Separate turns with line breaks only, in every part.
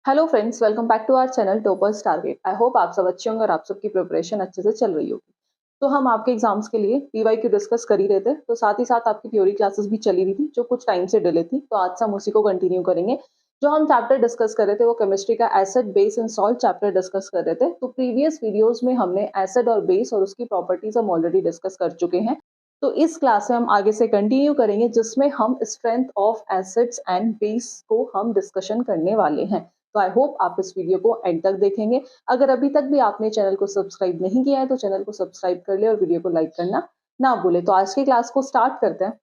Hello friends, welcome back to our channel toppers target. I hope आप सब अच्छे होंगे और आप सबकी प्रिपरेशन अच्छे से चल रही होगी। तो हम आपके एग्जाम्स के लिए पीवाईक्यू डिस्कस कर ही रहे थे, तो साथ ही साथ आपकी थ्योरी क्लासेस भी चली रही थी जो कुछ टाइम से डिले थी। तो आज से हम उसी को कंटिन्यू करेंगे। जो हम चैप्टर डिस्कस कर रहे थे वो केमिस्ट्री का acid base and salt chapter discuss कर रहे थे। तो प्रीवियस वीडियोज में हमने एसिड और बेस और उसकी प्रॉपर्टीज हम ऑलरेडी डिस्कस कर चुके हैं। तो इस क्लास में हम आगे से कंटिन्यू करेंगे जिसमें हम strength of acids and base को हम डिस्कशन करने वाले हैं। तो आई होप आप इस वीडियो को एंड तक देखेंगे। अगर अभी तक भी आपने चैनल को सब्सक्राइब नहीं किया है तो चैनल को सब्सक्राइब कर ले और वीडियो को लाइक करना ना भूले। तो आज की क्लास को स्टार्ट करते हैं।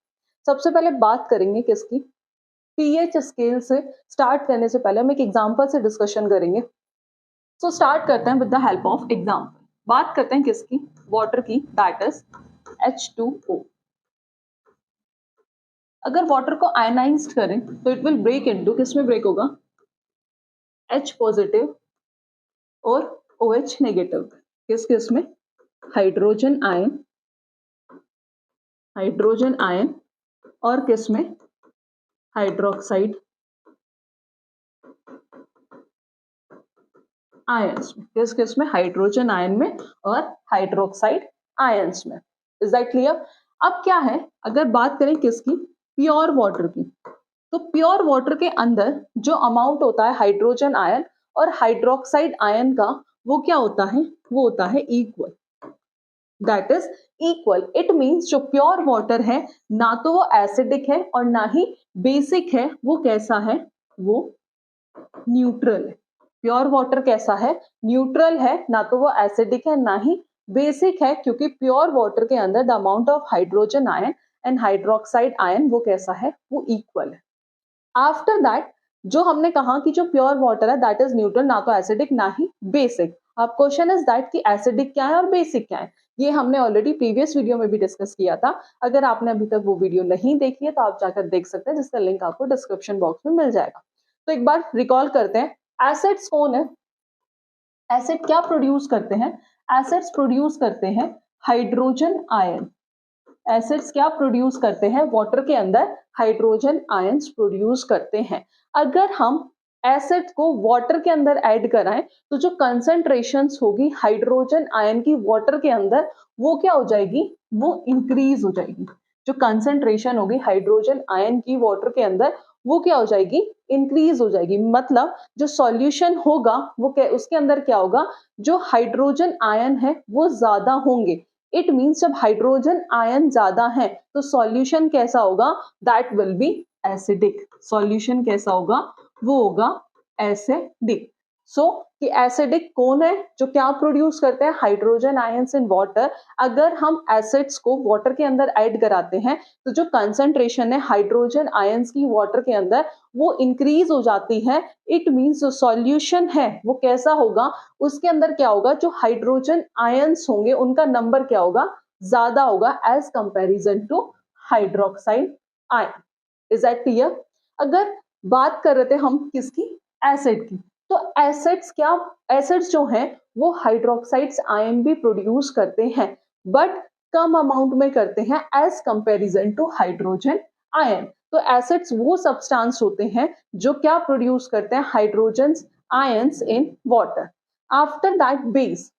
सबसे पहले बात करेंगे किसकी, पीएच स्केल से। स्टार्ट करने से पहले हम एक एग्जांपल से डिस्कशन करेंगे। सो स्टार्ट करते हैं with the help of example. बात करते हैं किसकी, वाटर की, दैट इज H2O। अगर वाटर को आयनाइज्ड करें तो इट विल ब्रेक इनटू, किसमें ब्रेक होगा, H पॉजिटिव और OH नेगेटिव। किस किस में, हाइड्रोजन आयन, हाइड्रोजन आयन और किस में, हाइड्रोक्साइड आयंस में। किस किस में, हाइड्रोजन आयन में और हाइड्रोक्साइड आयंस में। Is that clear? अब क्या है, अगर बात करें किसकी, प्योर वाटर की, तो प्योर वाटर के अंदर जो अमाउंट होता है हाइड्रोजन आयन और हाइड्रोक्साइड आयन का, वो क्या होता है, वो होता है equal. That is equal. It means जो प्योर वाटर है ना तो वो एसिडिक है और ना ही बेसिक है, वो कैसा है, वो न्यूट्रल है। प्योर वाटर कैसा है, न्यूट्रल है, ना तो वो एसिडिक है ना ही बेसिक है, क्योंकि प्योर वाटर के अंदर the amount of hydrogen ion and hydroxide ion वो कैसा है, वो इक्वल है। आफ्टर दैट जो हमने कहा कि जो प्योर वाटर है दैट इज न्यूट्रल, ना तो एसिडिक ना ही बेसिक। अब क्वेश्चन इज दैट कि एसिडिक क्या है और बेसिक क्या है। ये हमने ऑलरेडी प्रीवियस वीडियो में भी डिस्कस किया था। अगर आपने अभी तक वो वीडियो नहीं देखी है तो आप जाकर देख सकते हैं, जिसका लिंक आपको डिस्क्रिप्शन बॉक्स में मिल जाएगा। तो एक बार रिकॉल करते हैं, एसिड्स कौन है, एसिड क्या प्रोड्यूस करते हैं, एसिड्स प्रोड्यूस करते हैं हाइड्रोजन आयन। एसिड्स क्या प्रोड्यूस करते हैं, वाटर के अंदर हाइड्रोजन आयंस प्रोड्यूस करते हैं। अगर हम एसिड को वाटर के अंदर ऐड कराएं तो जो कंसंट्रेशंस होगी हाइड्रोजन आयन की वाटर के अंदर, वो क्या हो जाएगी, वो इंक्रीज हो जाएगी। जो कंसंट्रेशन होगी हाइड्रोजन आयन की वाटर के अंदर, वो क्या हो जाएगी, इंक्रीज हो जाएगी। मतलब जो सॉल्यूशन होगा वो उसके अंदर क्या होगा, जो हाइड्रोजन आयन है वो ज्यादा होंगे। इट मीन्स जब हाइड्रोजन आयन ज्यादा है तो सॉल्यूशन कैसा होगा, that will be acidic. Solution कैसा होगा, वो होगा एसिडिक। सो कि एसिडिक कौन है, जो क्या प्रोड्यूस करते हैं, हाइड्रोजन आयंस इन वाटर। अगर हम एसिड्स को वाटर के अंदर ऐड कराते हैं तो जो कंसंट्रेशन है हाइड्रोजन आयंस की वाटर के अंदर, वो इंक्रीज हो जाती है। इट मीन्स जो सॉल्यूशन है वो कैसा होगा, उसके अंदर क्या होगा, जो हाइड्रोजन आयंस होंगे उनका नंबर क्या होगा, ज्यादा होगा as comparison to hydroxide ion. Is that clear? अगर बात कर रहे थे हम किसकी, एसिड की, तो एसिड्स क्या, एसिड्स जो हैं वो हाइड्रोक्साइड्स आयन भी प्रोड्यूस करते हैं, बट कम अमाउंट में करते हैं as comparison to hydrogen ion. तो एसिड्स वो सब्सटेंस होते हैं जो क्या प्रोड्यूस करते हैं, hydrogen ions in water. After that base,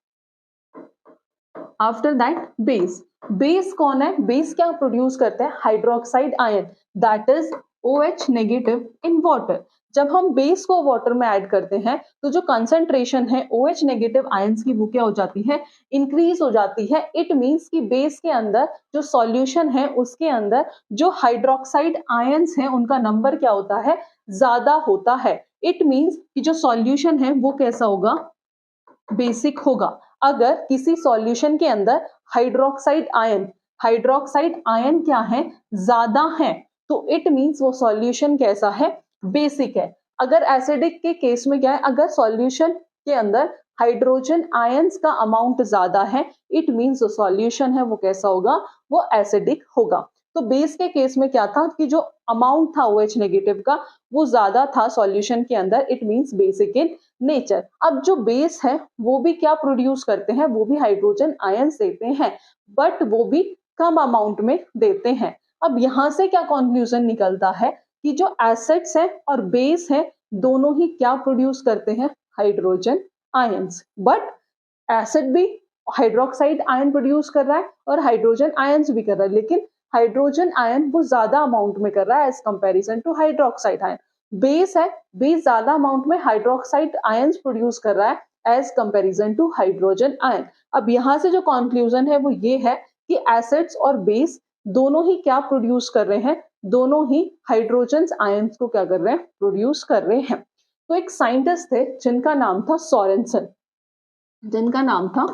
after that base, base कौन है, बेस क्या प्रोड्यूस करते हैं, hydroxide ion, that is OH negative in water. जब हम बेस को वाटर में ऐड करते हैं तो जो कंसंट्रेशन है OH नेगेटिव आयंस की वो क्या हो जाती है, इंक्रीज हो जाती है। इट मींस कि बेस के अंदर जो सॉल्यूशन है उसके अंदर जो हाइड्रोक्साइड आयंस हैं उनका नंबर क्या होता है, ज्यादा होता है। इट मींस कि जो सॉल्यूशन है वो कैसा होगा, बेसिक होगा। अगर किसी सॉल्यूशन के अंदर हाइड्रोक्साइड आयन, हाइड्रोक्साइड आयन क्या है, ज्यादा है, तो इट मींस वो सॉल्यूशन कैसा है, बेसिक है। अगर एसिडिक के केस में क्या है, अगर सॉल्यूशन के अंदर हाइड्रोजन आयंस का अमाउंट ज्यादा है, इट मींस जो सॉल्यूशन है वो कैसा होगा, वो एसिडिक होगा। तो बेस के केस में क्या था कि जो अमाउंट था OH नेगेटिव का वो ज्यादा था सॉल्यूशन के अंदर, it means basic in nature. अब जो बेस है वो भी क्या प्रोड्यूस करते हैं, वो भी हाइड्रोजन आयंस देते हैं, बट वो भी कम अमाउंट में देते हैं। अब यहां से क्या कंक्लूजन निकलता है कि जो एसिड्स हैं और बेस है दोनों ही क्या प्रोड्यूस करते हैं, हाइड्रोजन आयंस। बट एसिड भी हाइड्रोक्साइड आयन प्रोड्यूस कर रहा है और हाइड्रोजन आयंस भी कर रहा है, लेकिन हाइड्रोजन आयन वो ज्यादा अमाउंट में कर रहा है as comparison to hydroxide ion. Base है, बेस ज्यादा अमाउंट में हाइड्रोक्साइड आयंस प्रोड्यूस कर रहा है as comparison to hydrogen ion. अब यहां से जो कंक्लूजन है वो ये है कि एसिड्स और बेस दोनों ही क्या प्रोड्यूस कर रहे हैं, दोनों ही हाइड्रोजन आयंस को क्या कर रहे हैं, प्रोड्यूस कर रहे हैं। तो एक साइंटिस्ट थे जिनका नाम था सोरेनसन, जिनका नाम था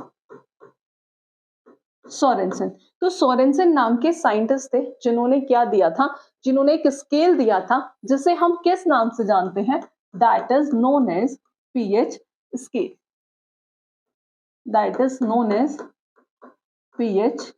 सोरेनसन। तो सोरेनसन नाम के साइंटिस्ट थे जिन्होंने क्या दिया था, जिन्होंने एक स्केल दिया था जिसे हम किस नाम से जानते हैं, that is known as pH scale, that is known as pH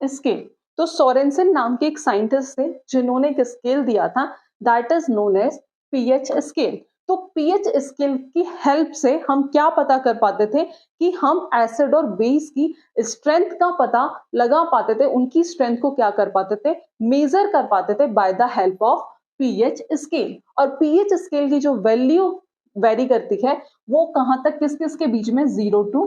scale. तो सोरेनसन नाम के एक साइंटिस्ट थे जिन्होंने एक स्केल दिया था that is known as pH scale. तो पीएच स्केल की हेल्प से हम क्या पता कर पाते थे कि हम एसिड और बेस की स्ट्रेंथ का पता लगा पाते थे, उनकी स्ट्रेंथ को क्या कर पाते थे, मेजर कर पाते थे bye the help of pH scale. और पीएच स्केल की जो वैल्यू वेरी करती है वो कहां तक, किस किस के बीच में, 0 to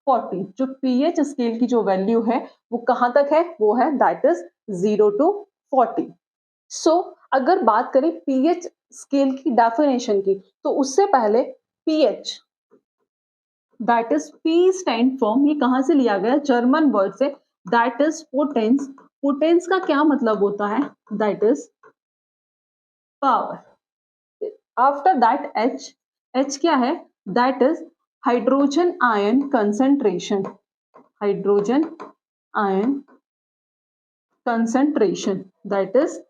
40। जो पीएच स्केल की जो वैल्यू है वो कहां तक है, वो है दैट इज 0 to 40। सो अगर बात करें पीएच स्केल की डेफिनेशन की, तो उससे पहले pH that is P stand for, ये कहां से लिया गया, जर्मन वर्ड से, दैट इज पोटेंस। पोटेंस का क्या मतलब होता है, that is power. After that H, H क्या है, that is hydrogen ion concentration, hydrogen ion concentration, that is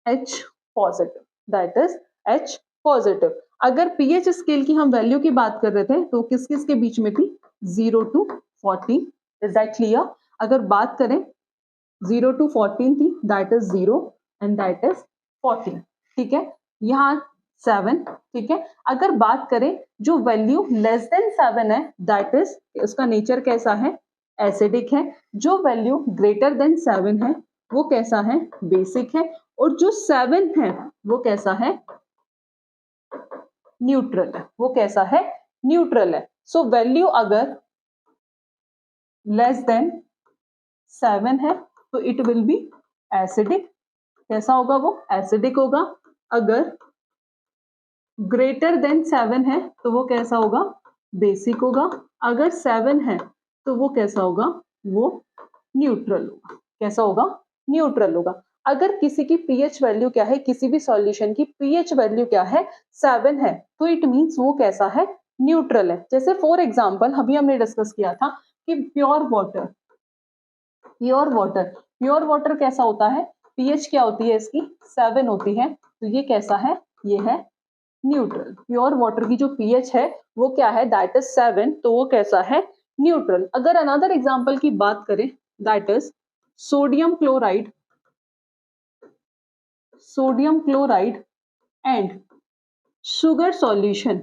H positive, that is H positive. अगर पीएच स्केल की हम वैल्यू की बात कर रहे थे तो किस किस के बीच में थी, 0 to 40। Is that clear? अगर बात करें 0 to 14 थी, that is 0 and that is 14। ठीक है, यहाँ 7। ठीक है, अगर बात करें जो वैल्यू लेस देन 7 है, दैट इज, उसका नेचर कैसा है, एसिडिक है। जो वैल्यू ग्रेटर देन 7 है वो कैसा है, बेसिक है। और जो 7 है वो कैसा है, न्यूट्रल है, वो कैसा है, न्यूट्रल है। सो वैल्यू अगर लेस देन 7 है तो इट विल बी एसिडिक, कैसा होगा वो, एसिडिक होगा। अगर ग्रेटर देन 7 है तो वो कैसा होगा, बेसिक होगा। अगर 7 है तो वो कैसा होगा, वो न्यूट्रल होगा। कैसा होगा, न्यूट्रल होगा। अगर किसी की पीएच वैल्यू क्या है, किसी भी सॉल्यूशन की पीएच वैल्यू क्या है, 7 है, तो इट मींस वो कैसा है, न्यूट्रल है। जैसे फॉर एग्जांपल अभी हमने डिस्कस किया था कि pure water, pure water, pure water कैसा होता है, पीएच क्या होती है इसकी, 7 होती है, तो ये कैसा है, ये है न्यूट्रल। प्योर वाटर की जो पीएच है वो क्या है, दैट इज 7, तो वो कैसा है, न्यूट्रल। अगर अनदर एग्जांपल की बात करें, that is sodium chloride, sodium chloride and sugar solution,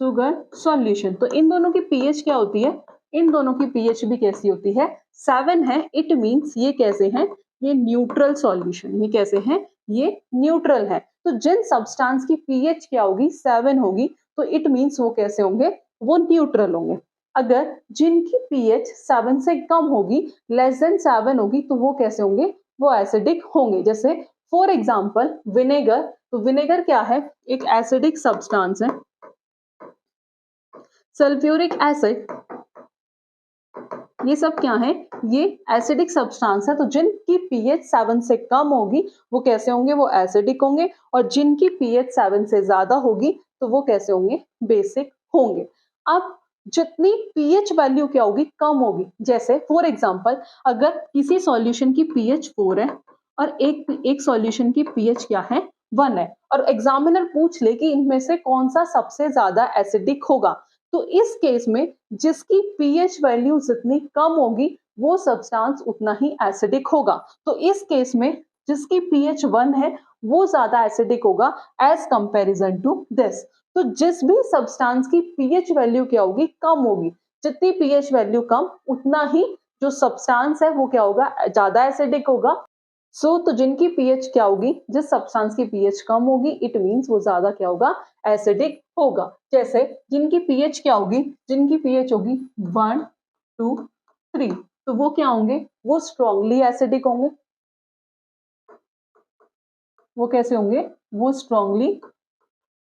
sugar solution, तो इन दोनों की पीएच क्या होती है, इन दोनों की पीएच भी कैसी होती है, 7 है। इट मींस ये कैसे हैं, ये न्यूट्रल सॉल्यूशन, ये कैसे हैं, ये न्यूट्रल है। तो जिन सब्सटेंस की पीएच क्या होगी, 7 होगी, तो इट मींस वो कैसे होंगे, वो न्यूट्रल होंगे। अगर जिनकी पीएच 7 से कम होगी, लेस देन 7 होगी, तो वो कैसे होंगे, वो एसिडिक होंगे। जैसे फॉर एग्जांपल विनेगर, तो विनेगर क्या है, एक एसिडिक सब्सटेंस है। सल्फ्यूरिक एसिड, ये सब क्या है, ये एसिडिक सब्सटेंस है। तो जिनकी पीएच 7 से कम होगी वो कैसे होंगे, वो एसिडिक होंगे। और जिनकी पीएच 7 से ज्यादा होगी तो वो कैसे होंगे, बेसिक होंगे। अब जितनी पीएच वैल्यू क्या होगी, कम होगी। जैसे फॉर एग्जांपल अगर किसी सॉल्यूशन की पीएच 4 है और एक सॉल्यूशन की पीएच क्या है, 1 है, और एग्जामिनर पूछ ले कि इनमें से कौन सा सबसे ज्यादा एसिडिक होगा, तो इस केस में जिसकी पीएच वैल्यू जितनी कम होगी वो सब्सटेंस उतना ही एसिडिक होगा। तो इस केस में जिसकी पीएच 1 है वो ज्यादा एसिडिक होगा एज कंपैरिजन टू दिस। तो जिस भी सब्सटेंस की पीएच वैल्यू क्या होगी, कम होगी। जितनी पीएच वैल्यू कम, उतना ही जो सब्सटेंस है वो क्या होगा, ज्यादा एसिडिक होगा। तो जिनकी पीएच क्या होगी, जिस सब्सटेंस की पीएच कम होगी, इट मींस वो ज्यादा क्या होगा, एसिडिक होगा। जैसे जिनकी पीएच क्या होगी, जिनकी पीएच होगी 1 2 3, तो वो क्या होंगे, वो स्ट्रांगली एसिडिक होंगे। वो कैसे होंगे, वो स्ट्रांगली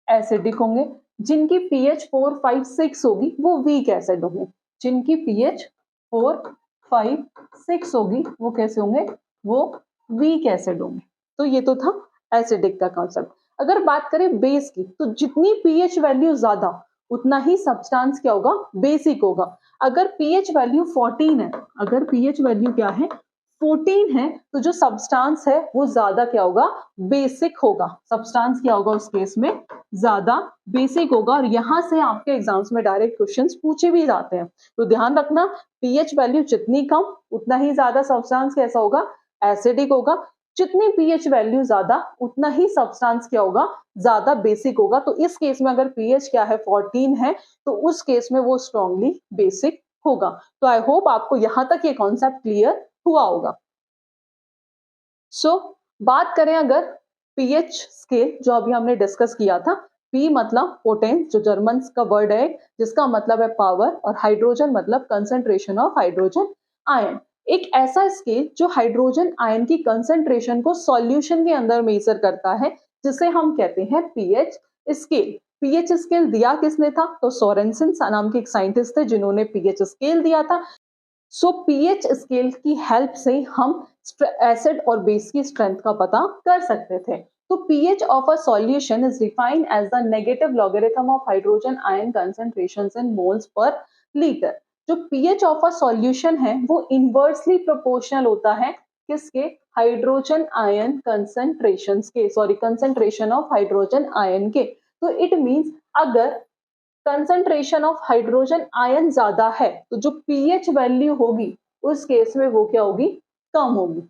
एसिडिक होंगे। जिनकी पीएच 4 5 6 होगी वो वीक एसिड होंगे। जिनकी पीएच 4 5 6 होगी वो कैसे होंगे, वो वीक एसिड होंगे। तो ये तो था एसिडिक का कॉन्सेप्ट। अगर बात करें बेस की, तो जितनी पीएच वैल्यू ज्यादा उतना ही सब्सटेंस क्या होगा, बेसिक होगा। अगर पीएच वैल्यू 14 है, अगर पीएच वैल्यू क्या है 14 है, तो जो सब्सटेंस है वो ज्यादा क्या होगा, बेसिक होगा। सब्सटेंस क्या होगा उस केस में, ज्यादा बेसिक होगा। और यहां से आपके एग्जाम्स में डायरेक्ट क्वेश्चंस पूछे भी जाते हैं, तो ध्यान रखना पीएच वैल्यू जितनी कम उतना ही ज्यादा सब्सटेंस कैसा होगा, एसिडिक होगा। जितनी पीएच वैल्यू ज्यादा उतना ही सब्सटेंस क्या होगा, ज्यादा बेसिक होगा। तो इस केस में अगर पीएच क्या है 14 है, तो उस केस में वो स्ट्रांगली बेसिक होगा। तो आई होप आपको यहां तक ये कॉन्सेप्ट क्लियर हुआ होगा। बात करें अगर पीएच स्केल जो अभी हमने डिस्कस किया था, पी मतलब पोटेंस जो जर्मन का वर्ड है जिसका मतलब है पावर, और हाइड्रोजन मतलब कंसंट्रेशन ऑफ हाइड्रोजन आयन। एक ऐसा स्केल जो हाइड्रोजन आयन की कंसंट्रेशन को सॉल्यूशन के अंदर मेजर करता है, जिसे हम कहते हैं पीएच स्केल। पीएच स्केल दिया किसने था, तो सोरेनसन नाम के एक साइंटिस्ट थे जिन्होंने पीएच स्केल दिया था। पीएच स्केल की हेल्प से हम एसिड और बेस की स्ट्रेंथ का पता कर सकते थे। तो pH of a solution is defined as the negative logarithm of hydrogen ion concentrations in moles per liter। जो pH of a solution है वो इनवर्सली प्रोपोर्शनल होता है किसके, हाइड्रोजन आयन कंसंट्रेशंस के, sorry concentration of hydrogen ion के। तो it means अगर कंसंट्रेशन ऑफ हाइड्रोजन आयन ज्यादा है तो जो पीएच वैल्यू होगी उस केस में वो क्या होगी, कम होगी।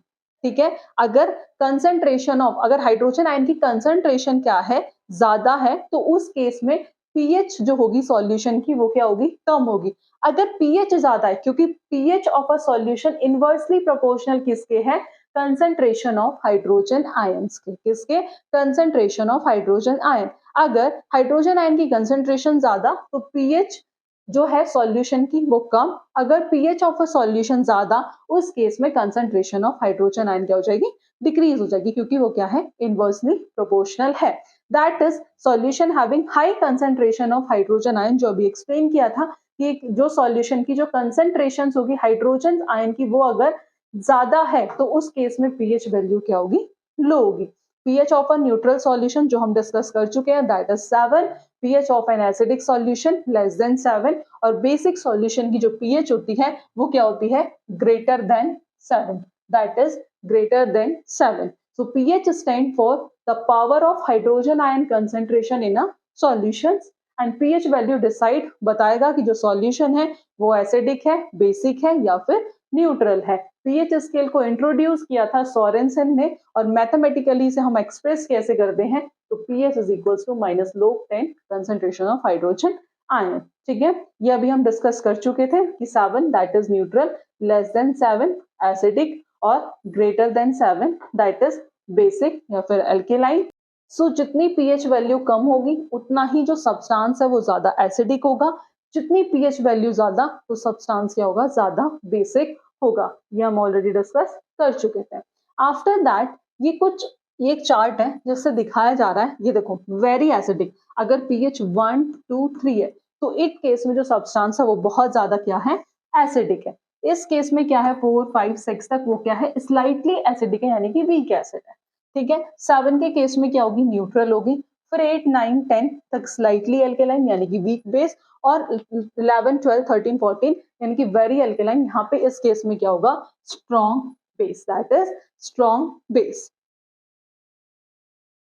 ठीक है, अगर कंसंट्रेशन ऑफ, अगर हाइड्रोजन आयन की कंसंट्रेशन क्या है, ज्यादा है, तो उस केस में पीएच जो होगी सॉल्यूशन की वो क्या होगी, कम होगी। अगर पीएच ज्यादा है, क्योंकि pH of a solution inversely proportional किसके है, कंसंट्रेशन ऑफ हाइड्रोजन आयंस के, किसके, कंसंट्रेशन ऑफ हाइड्रोजन आयन। अगर हाइड्रोजन आयन की कंसंट्रेशन ज्यादा तो पीएच जो है सॉल्यूशन की वो कम। अगर पीएच ऑफ अ सॉल्यूशन ज्यादा, उस केस में कंसंट्रेशन ऑफ हाइड्रोजन आयन क्या हो जाएगी, डिक्रीज हो जाएगी, क्योंकि वो क्या है, इनवर्सली प्रोपोर्शनल है। That is solution having high concentration of hydrogen ion, जो अभी एक्सप्लेन किया था कि जो सॉल्यूशन की जो कंसंट्रेशन होगी हाइड्रोजन आयन की वो अगर ज्यादा है तो उस केस में पीएच वैल्यू क्या होगी, लो होगी। pH of a neutral solution जो हम डिस्कस कर चुके हैं that is 7, pH of an acidic solution less than 7, और बेसिक सॉल्यूशन की जो pH होती है वो क्या होती है, greater than 7, that is greater than 7। So pH stand for the power of hydrogen ion concentration in a solution, and pH value decide बताएगा कि जो सॉल्यूशन है वो एसिडिक है, बेसिक है या फिर न्यूट्रल है। पीएच स्केल को इंट्रोड्यूस किया था सोरेनसन ने, और मैथमेटिकली से हम एक्सप्रेस कैसे करते हैं, तो pH is equals to minus log 10 concentration of hydrogen ion. ठीक है, ये अभी हम डिस्कस कर चुके थे कि 7 that is neutral, less than 7 acidic, और greater than 7 that is basic या फिर एल्केलाइन। जितनी पीएच वैल्यू कम होगी उतना ही जो सब्सटेंस है वो ज्यादा एसिडिक होगा। जितनी पीएच वैल्यू ज्यादा तो सब्सटेंस क्या होगा, ज्यादा बेसिक होगा। ये हम ऑलरेडी डिस्कस कर चुके थे। आफ्टर दैट ये कुछ, ये एक चार्ट है जिससे दिखाया जा रहा है, ये देखो वेरी एसिडिक, अगर पीएच 1 2 3 है तो एक केस में जो सब्सटेंस है वो बहुत ज्यादा क्या है, एसिडिक है। इस केस में क्या है 4 5 6 तक वो क्या है, स्लाइटली एसिडिक है, यानी कि वीक एसिड है। ठीक है, 7 के केस में क्या होगी, न्यूट्रल होगी। फिर 8 9 10 तक स्लाइटली एल्केलाइन यानी कि वीक बेस, और 11 12 13 14 यानी कि वेरी एल्केलाइन। यहाँ पे इस केस में क्या होगा, strong base, that is strong base.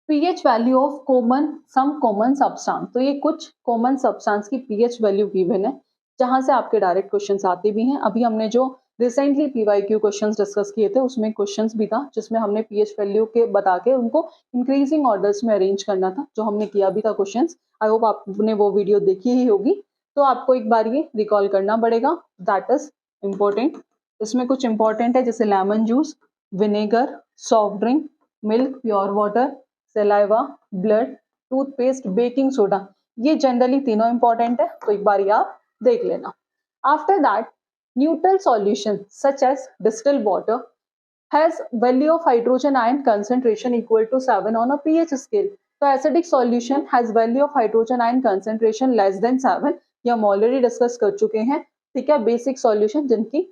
PH value of common, some common substance, तो ये कुछ कॉमन सब्सटेंस की पीएच वैल्यू गिवन है जहां से आपके डायरेक्ट क्वेश्चंस आते भी हैं। अभी हमने जो रिसेंटली पीवाईक्यू क्वेश्चंस डिस्कस किए थे उसमें क्वेश्चंस भी था जिसमें हमने पीएच वैल्यू के बता के उनको इंक्रीजिंग ऑर्डर्स में अरेंज करना था, जो हमने किया भी था क्वेश्चंस। आई होप आपने वो वीडियो देखी ही होगी, तो आपको एक बार ये रिकॉल करना पड़ेगा, दैट इज इम्पोर्टेंट। इसमें कुछ इंपॉर्टेंट है जैसे lemon juice, vinegar, soft drink, milk, pure water, saliva, blood, toothpaste, baking soda, ये जनरली तीनों इंपॉर्टेंट है, तो एक बार ये आप देख लेना। After that neutral solution such as distilled water has value of hydrogen ion concentration equal to 7 on a pH scale. तो acidic solution has value of hydrogen ion concentration less than 7, ये हम ऑलरेडी डिस्कस कर चुके हैं, ठीक है। Basic solution जिनकी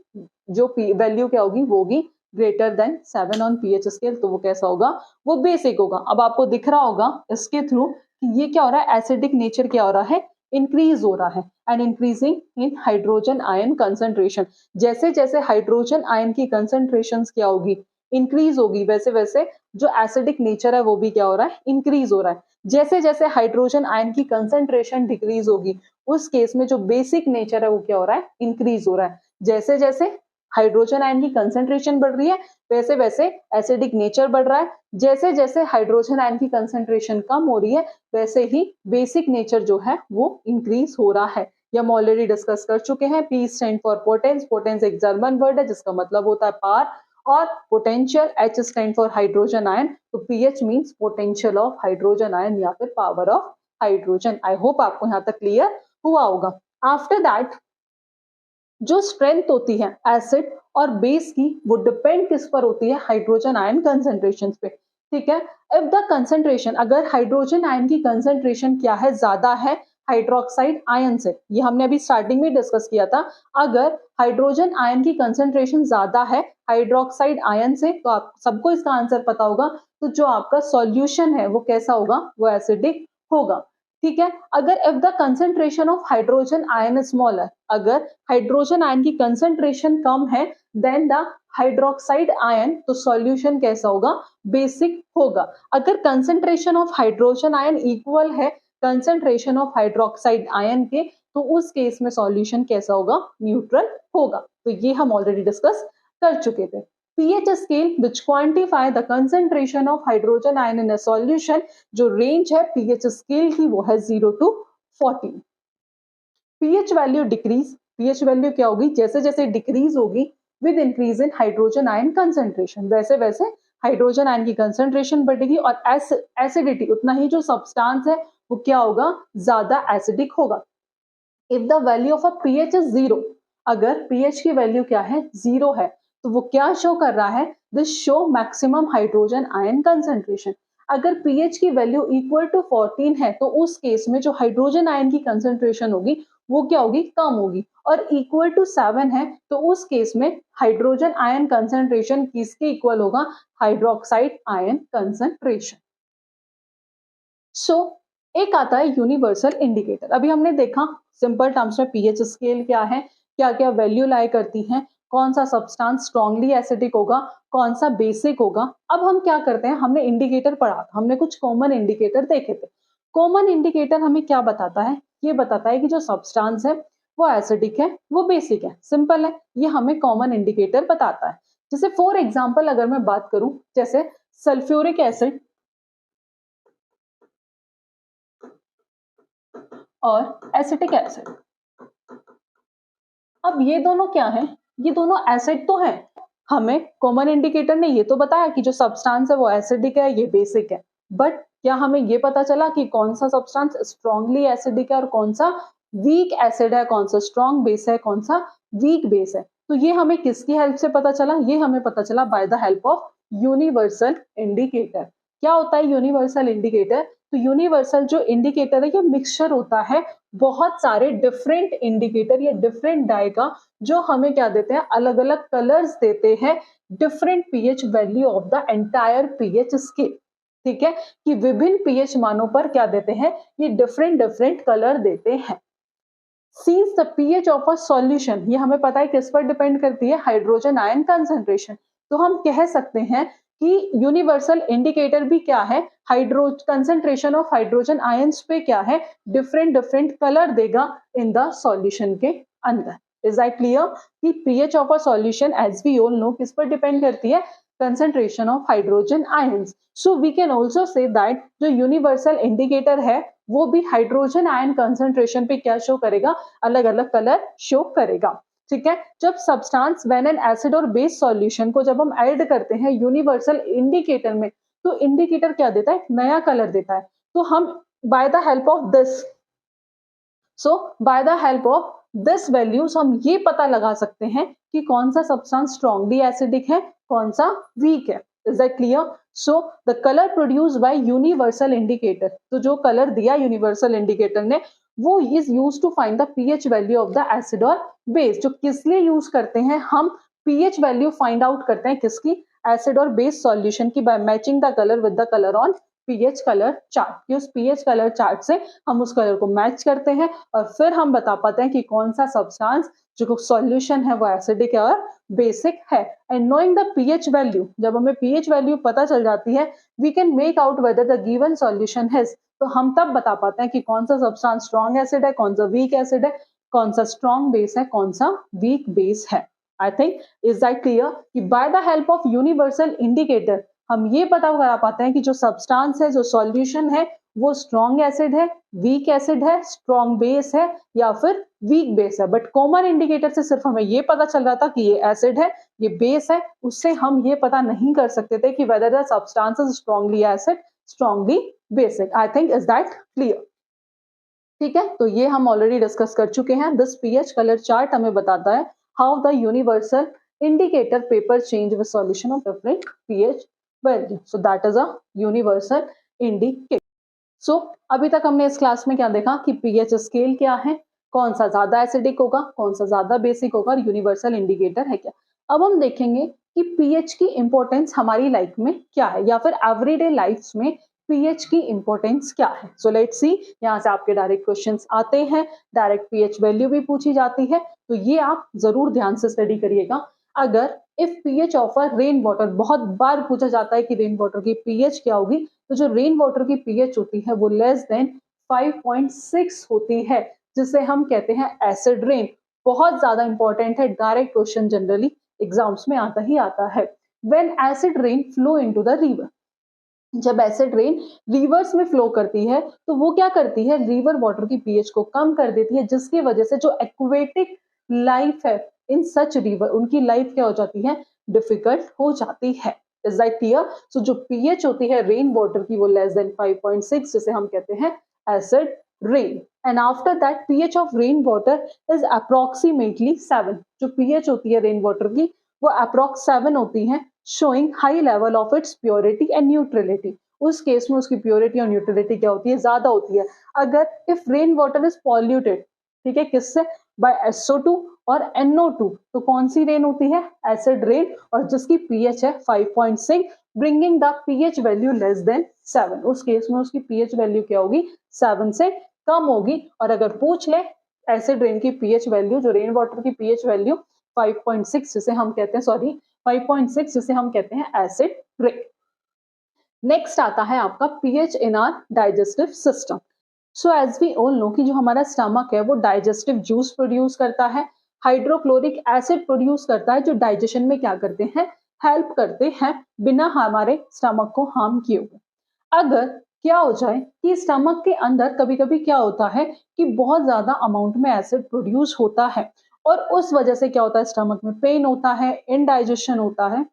जो वैल्यू क्या होगी वो होगी greater than 7 on pH scale, तो वो कैसा होगा, वो बेसिक होगा। अब आपको दिख रहा होगा इसके थ्रू कि ये क्या हो रहा है, एसिडिक नेचर क्या हो रहा है, इंक्रीज हो रहा है and increasing in hydrogen ion concentration. जैसे जैसे हाइड्रोजन आयन की कंसंट्रेशन क्या होगी, इंक्रीज होगी, वैसे वैसे जो एसिडिक नेचर है वो भी क्या हो रहा है, इंक्रीज हो रहा है। जैसे जैसे हाइड्रोजन आयन की कंसंट्रेशन डिक्रीज होगी उस केस में जो बेसिक नेचर है वो क्या हो रहा है, इंक्रीज हो रहा है। जैसे जैसे हाइड्रोजन आयन की कंसंट्रेशन बढ़ रही है वैसे वैसे एसिडिक नेचर बढ़ रहा है। जैसे जैसे हाइड्रोजन आयन की कंसंट्रेशन कम हो रही है वैसे ही बेसिक नेचर जो है वो इंक्रीज हो रहा है। ये हम ऑलरेडी डिस्कस कर चुके हैं। P stand for potence, potence एक जर्मन वर्ड है जिसका मतलब होता है पावर, और potential H stand for hydrogen ion, तो PH means potential of hydrogen ion या फिर power of hydrogen. I hope आपको यहाँ तक क्लियर हुआ होगा। आफ्टर दैट जो स्ट्रेंथ होती है एसिड और बेस की वो डिपेंड किस पर होती है, हाइड्रोजन आयन कंसंट्रेशन पे, ठीक है। इफ द कंसंट्रेशन, अगर हाइड्रोजन आयन की कंसंट्रेशन क्या है, ज्यादा है हाइड्रोक्साइड आयन से, ये हमने अभी स्टार्टिंग में डिस्कस किया था। अगर हाइड्रोजन आयन की कंसंट्रेशन ज्यादा है हाइड्रोक्साइड आयन से, तो आप सबको इसका आंसर पता होगा, तो जो आपका सॉल्यूशन है वो कैसा होगा, वो एसिडिक होगा, ठीक है। अगर if the concentration of hydrogen ion is smaller, अगर हाइड्रोजन आयन की कंसंट्रेशन कम है देन द हाइड्रोक्साइड आयन, तो सॉल्यूशन कैसा होगा, बेसिक होगा। अगर concentration of hydrogen ion equal है कंसंट्रेशन ऑफ हाइड्रोक्साइड आयन के, तो उस केस में सॉल्यूशन कैसा होगा, न्यूट्रल होगा। तो ये हम ऑलरेडी डिस्कस कर चुके थे। pH scale which quantify the concentration of hydrogen ion in a solution, जो रेंज है pH स्केल की वो है 0 to 14। pH value decrease, pH value क्या होगी, जैसे जैसे डिक्रीज होगी with increase in hydrogen ion concentration, वैसे वैसे हाइड्रोजन आयन की कंसंट्रेशन बढ़ेगी और एसिडिटी उतना ही जो सब्सटेंस है वो क्या होगा, ज्यादा एसिडिक होगा। If the value of a pH is 0, अगर pH की वैल्यू क्या है, 0 है, तो वो क्या शो कर रहा है, this show maximum hydrogen ion concentration. अगर pH की वैल्यू इक्वल टू 14 है तो उस केस में जो हाइड्रोजन आयन की कंसंट्रेशन होगी वो क्या होगी, कम होगी, और इक्वल टू 7 है तो उस केस में हाइड्रोजन आयन कंसंट्रेशन किसके इक्वल होगा, हाइड्रोक्साइड आयन कंसंट्रेशन। सो एक आता है यूनिवर्सल इंडिकेटर। अभी हमने देखा सिंपल टर्म्स में पीएच स्केल क्या है, क्या क्या वैल्यू लाई करती हैं, कौन सा सब्सटेंस स्ट्रांगली एसिडिक होगा, कौन सा बेसिक होगा। अब हम क्या करते हैं, हमने इंडिकेटर पढ़ा था, हमने कुछ कॉमन इंडिकेटर देखे थे। कॉमन इंडिकेटर हमें क्या बताता है, ये बताता है कि जो सब्सटेंस है वो एसिडिक है, वो बेसिक है, सिंपल है, ये हमें कॉमन इंडिकेटर बताता है। जैसे फॉर एग्जाम्पल अगर मैं बात करूं, जैसे सल्फ्यूरिक एसिड और एसिटिक एसिड, अब ये दोनों क्या है, ये दोनों एसिड तो हैं, हमें कॉमन इंडिकेटर ने ये तो बताया कि जो सब्सटेंस है वो एसिडिक है, ये बेसिक है, बट क्या हमें ये पता चला कि कौन सा सब्सटेंस स्ट्रांगली एसिडिक है और कौन सा वीक एसिड है, कौन सा स्ट्रॉन्ग बेस है, कौन सा वीक बेस है। तो ये हमें किसकी हेल्प से पता चला, ये हमें पता चला bye the help of universal indicator. क्या होता है यूनिवर्सल इंडिकेटर, तो यूनिवर्सल जो इंडिकेटर है ये मिक्सचर होता है बहुत सारे डिफरेंट इंडिकेटर या डिफरेंट डाई का, जो हमें क्या देते हैं, अलग अलग कलर्स देते हैं different pH value of the entire pH scale, ठीक है, कि विभिन्न पीएच मानों पर क्या देते हैं, ये डिफरेंट डिफरेंट कलर देते हैं। Since the pH of a solution, ये हमें पता है किस पर डिपेंड करती है, हाइड्रोजन आयन कंसंट्रेशन, तो हम कह सकते हैं कि यूनिवर्सल इंडिकेटर भी क्या है, hydro concentration of hydrogen ions पे क्या है, डिफरेंट डिफरेंट कलर देगा इन द सॉल्यूशन के अंदर। इज दैट क्लियर कि pH of a solution as we all know किस पर डिपेंड करती है, concentration of hydrogen ions. So we can also say that जो यूनिवर्सल इंडिकेटर है वो भी हाइड्रोजन आयन कंसंट्रेशन पे क्या शो करेगा, अलग अलग कलर शो करेगा। ठीक है। जब सब्सटेंस व्हेन एन एसिड और बेस सॉल्यूशन को जब हम ऐड करते हैं यूनिवर्सल इंडिकेटर में, तो इंडिकेटर क्या देता है, नया कलर देता है। तो हम bye the help of this, so bye the help of this values हम ये पता लगा सकते हैं कि कौन सा सब्सटेंस स्ट्रांगली एसिडिक है, कौन सा वीक है। Is that clear? So the colour produced by universal indicator, तो जो कलर दिया यूनिवर्सल इंडिकेटर ने, वो is use to find the pH value of the acid और बेस। जो किस लिए यूज करते हैं, हम पीएच वैल्यू फाइंड आउट करते हैं किसकी, एसिड और बेस सॉल्यूशन की, by matching the colour with the colour on pH colour chart. कि उस पीएच कलर चार्ट से हम उस कलर को मैच करते हैं और फिर हम बता पाते हैं कि कौन सा सब्सटेंस जो सॉल्यूशन है वो एसिडिक है और बेसिक है। And knowing the pH value, जब हमें पीएच वैल्यू पता चल जाती है, we can make out whether the given solution has, तो हम तब बता पाते हैं कि कौन सा सब्सटेंस स्ट्रॉन्ग एसिड है, कौन सा वीक एसिड है, कौन सा स्ट्रॉन्ग बेस है, कौन सा वीक बेस है। I think is that clear कि by the help of universal indicator हम ये पता करा पाते हैं कि जो सब्सटेंस है, जो सॉल्यूशन है, वो स्ट्रॉन्ग एसिड है, वीक एसिड है, स्ट्रॉन्ग बेस है या फिर वीक बेस है। बट कॉमन इंडिकेटर से सिर्फ हमें ये पता चल रहा था कि ये एसिड है, ये बेस है, उससे हम ये पता नहीं कर सकते थे कि whether the substance is strongly acid, strongly basic. I think is that clear? ठीक है, तो ये हम ऑलरेडी डिस्कस कर चुके हैं। दिस पीएच कलर चार्ट हमें बताता है how the universal indicator paper change with solution of different pH value. So that is a universal indicator. So अभी तक हमने इस क्लास में क्या देखा कि पीएच स्केल क्या है, कौन सा ज्यादा एसिडिक होगा, कौन सा ज्यादा बेसिक होगा, और यूनिवर्सल इंडिकेटर है क्या। अब हम देखेंगे कि पीएच की इंपॉर्टेंस हमारी लाइफ में क्या है, या फिर एवरीडे लाइफ में पीएच की इंपॉर्टेंस क्या है। सो लेट्स सी, यहाँ से आपके डायरेक्ट क्वेश्चंस आते हैं, डायरेक्ट पीएच वैल्यू भी पूछी जाती है, तो ये आप जरूर ध्यान से स्टडी करिएगा। अगर if pH of a rain water, बहुत बार पूछा जाता है कि रेन वाटर की पीएच क्या होगी, तो जो रेन वाटर की पीएच होती है वो लेस देन 5.6 होती है, जिसे हम कहते हैं एसिड रेन। बहुत ज्यादा इंपॉर्टेंट है, डायरेक्ट क्वेश्चन जनरली एग्जाम्स में आता ही आता है। When acid rain flow into the river, जब एसिड रेन रिवर्स में फ्लो करती है तो वो क्या करती है, रिवर वाटर की पीएच को कम कर देती है, जिसकी वजह से जो एक्वेटिक लाइफ है इन सच रिवर, उनकी लाइफ क्या हो जाती है, डिफिकल्ट हो जाती है। Is that clear? सो जो पीएच होती है रेन वाटर की वो लेस देन 5.6, जिसे हम कहते हैं acid rain. And after that pH of rain water is approximately 7। जो पीएच होती है रेन वाटर की वो अप्रोक्स 7 होती है, showing high level of its purity and neutrality. उस केस में उसकी प्योरिटी और न्यूट्रलिटी क्या होती है, ज्यादा होती है। अगर if rain water is polluted, ठीक है, किससे, बाय SO2 और NO2, तो कौन सी रेन होती है, एसिड रेन, और जिसकी पीएच है 5.6, bringing the pH value less than 7। उस केस में उसकी पीएच वैल्यू क्या होगी, 7 से कम होगी। और अगर पूछ ले एसिड रेन की पीएच वैल्यू, जो रेन वाटर की पीएच वैल्यू 5.6 जिसे हम कहते हैं, सॉरी 5.6 जिसे हम कहते हैं एसिड रेन। नेक्स्ट आता है आपका pH in our digestive system. So as we all know कि जो हमारा स्टमक है वो डाइजेस्टिव जूस प्रोड्यूस करता है, हाइड्रोक्लोरिक एसिड प्रोड्यूस करता है, जो डाइजेशन में क्या करते हैं, हेल्प करते हैं, बिना हमारे स्टमक को हार्म किए हुए। अगर क्या हो जाए कि स्टमक के अंदर कभी कभी क्या होता है कि बहुत ज्यादा अमाउंट में एसिड प्रोड्यूस होता है, और उस वजह से क्या होता है, स्टमक में पेन होता है, इनडाइजेशन होता है,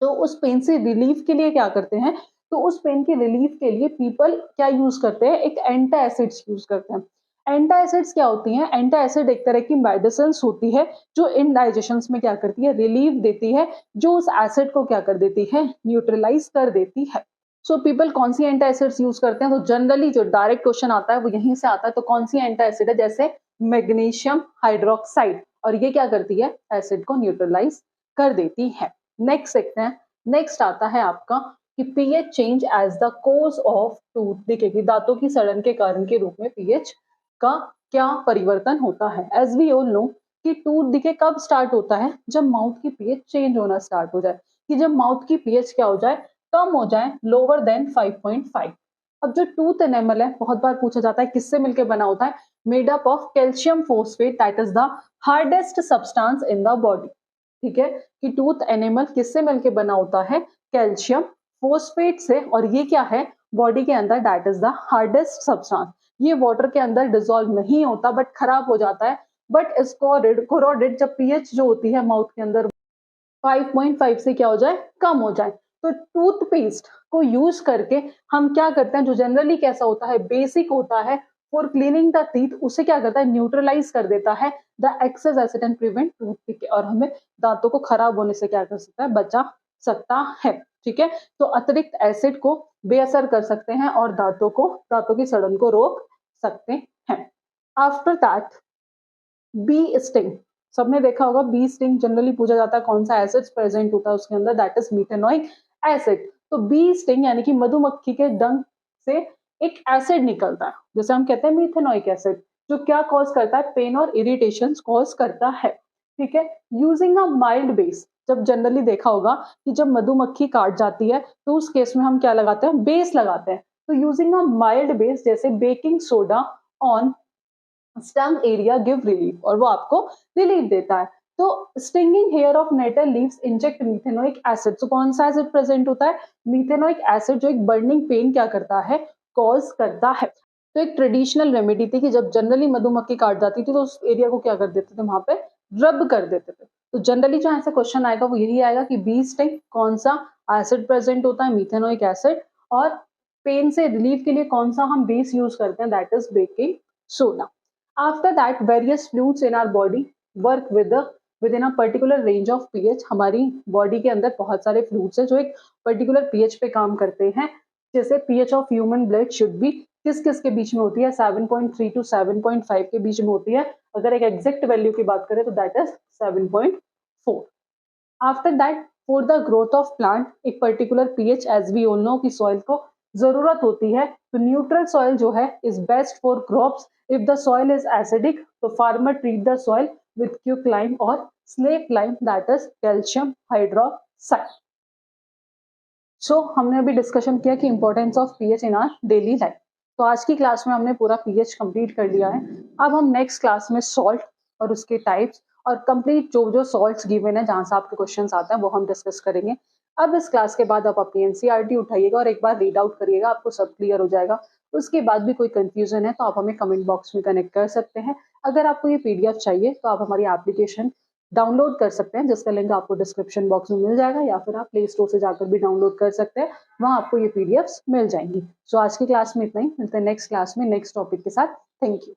तो उस पेन से रिलीफ के लिए क्या करते हैं, तो उस पेन के रिलीफ के लिए पीपल क्या यूज करते हैं, एक एंटा एसिड्स यूज करते हैं। एंटा एसिड्स क्या होती हैं, एंटा एसिड एक तरह की मेडिसिन होती है जो इनडाइजेशन में क्या करती है, रिलीफ देती है, जो उस एसिड को क्या कर देती है, न्यूट्रलाइज कर देती है। सो पीपल कौन सी एंटा एसिड्स यूज करते हैं, तो जनरली जो डायरेक्ट क्वेश्चन आता है वो यहीं से आता है, तो कौन सी एंटा एसिड है, जैसे मैग्नीशियम हाइड्रोक्साइड, और ये क्या करती है, एसिड को न्यूट्रलाइज कर देती है। नेक्स्ट देखते हैं, नेक्स्ट आता है आपका कि pH change as the cause of tooth, देखिए दांतों की सड़न के कारण के रूप में पीएच का क्या परिवर्तन होता है। एज वी ऑल नो कि टूथ दिखे कब स्टार्ट होता है, जब माउथ की पीएच चेंज होना स्टार्ट हो जाए, कि जब माउथ की पीएच क्या हो जाए, कम हो जाए, लोअर देन 5.5। अब जो टूथ एनेमल है, बहुत बार पूछा जाता है किससे मिलकर बना होता है, made up of calcium phosphate, that is the hardest substance in the body. ठीक है, कि टूथ एनिमल किससे मिलके बना होता है, कैल्शियम फोस्फेट से, और ये क्या है बॉडी के अंदर, that is the hardest substance. ये वाटर के अंदर डिसॉल्व नहीं होता बट खराब हो जाता है, बट कोरोडेड जब पीएच जो होती है माउथ के अंदर 5.5 से क्या हो जाए, कम हो जाए। तो टूथपेस्ट को यूज करके हम क्या करते हैं, जो जनरली कैसा होता है, बेसिक होता है फॉर क्लीनिंग द टीथ, उसे क्या करता है, न्यूट्रलाइज कर देता है the excess acid and prevent tooth, और हमें दांतों को खराब होने से क्या कर सकता है, बचा सकता है। ठीक है, तो अतिरिक्त एसिड को बेअसर कर सकते हैं और दांतों की सड़न को रोक सकते हैं। आफ्टर दैट बी स्टिंग, सबने देखा होगा बी स्टिंग जनरली पूछा जाता है कौन सा एसिड प्रेजेंट होता है उसके अंदर, दैट इज मिथेनोइक एसिड। तो बी स्टिंग यानी कि मधुमक्खी के डंक से एक एसिड निकलता है, जैसे हम कहते हैं मिथेनोइक एसिड, जो क्या कॉज करता है, पेन और इरिटेशन कॉज करता है। ठीक है, यूजिंग अ माइल्ड बेस, जब जनरली देखा होगा कि जब मधुमक्खी काट जाती है तो उस केस में हम क्या लगाते हैं, बेस लगाते हैं। तो यूजिंग अ माइल्ड बेस जैसे baking soda on stung area give relief, और वो आपको रिलीफ देता है। तो stinging hair of nettle leaves inject methanoic acid, तो कौन सा एसिड प्रेजेंट होता है, मिथेनोइक एसिड, जो एक बर्निंग पेन क्या करता है, कॉज करता है। तो एक ट्रेडिशनल रेमेडी थी कि जब जनरली मधुमक्खी काट जाती थी तो उस एरिया को क्या कर देते थे, वहां पे रब कर देते थे। तो जनरली जो ऐसा क्वेश्चन आएगा वो यही आएगा कि बी स्टिंग कौन सा एसिड प्रेजेंट होता है, मिथेनोइक एसिड, और पेन से रिलीफ के लिए कौन सा हम बेस यूज करते हैं, that is baking soda. After that, various fluids in our body work within a particular range of pH. हमारी बॉडी के अंदर बहुत सारे फ्लूइड्स हैं जो एक पर्टिकुलर पीएच पे काम करते हैं, जैसे pH of human blood should be किस किस के बीच में होती है, 7.3 टू 7.5 के बीच में होती है। अगर एक एग्जैक्ट वैल्यू की बात करें तो that is 7.4। After that, for the growth of plant एक particular pH, as we all know कि सॉइल को जरूरत होती है, तो न्यूट्रल सॉइल जो है is best for crops. If the soil is acidic तो farmer treat the soil with quicklime और slaked lime, that is calcium hydroxide. So हमने अभी डिस्कशन किया कि importance of pH in our daily life. तो आज की क्लास में हमने पूरा पीएच कंप्लीट कर लिया है। अब हम नेक्स्ट क्लास में सॉल्ट और उसके टाइप्स और कंप्लीट जो जो सॉल्ट्स गिवन है जहां से आपके क्वेश्चंस आते हैं वो हम डिस्कस करेंगे। अब इस क्लास के बाद आप अपनी एनसीईआरटी उठाइएगा और एक बार रीड आउट करिएगा, आपको सब क्लियर हो जाएगा। उसके बाद भी कोई कंफ्यूजन है तो आप हमें कमेंट बॉक्स में कनेक्ट कर सकते हैं। अगर आपको ये पीडीएफ चाहिए तो आप हमारी एप्लीकेशन डाउनलोड कर सकते हैं, जिसका लिंक आपको डिस्क्रिप्शन बॉक्स में मिल जाएगा, या फिर आप प्ले स्टोर से जाकर भी डाउनलोड कर सकते हैं, वहां आपको ये पीडीएफ्स मिल जाएंगी। सो आज की क्लास में इतना ही, मिलते हैं नेक्स्ट क्लास में नेक्स्ट टॉपिक के साथ। Thank you.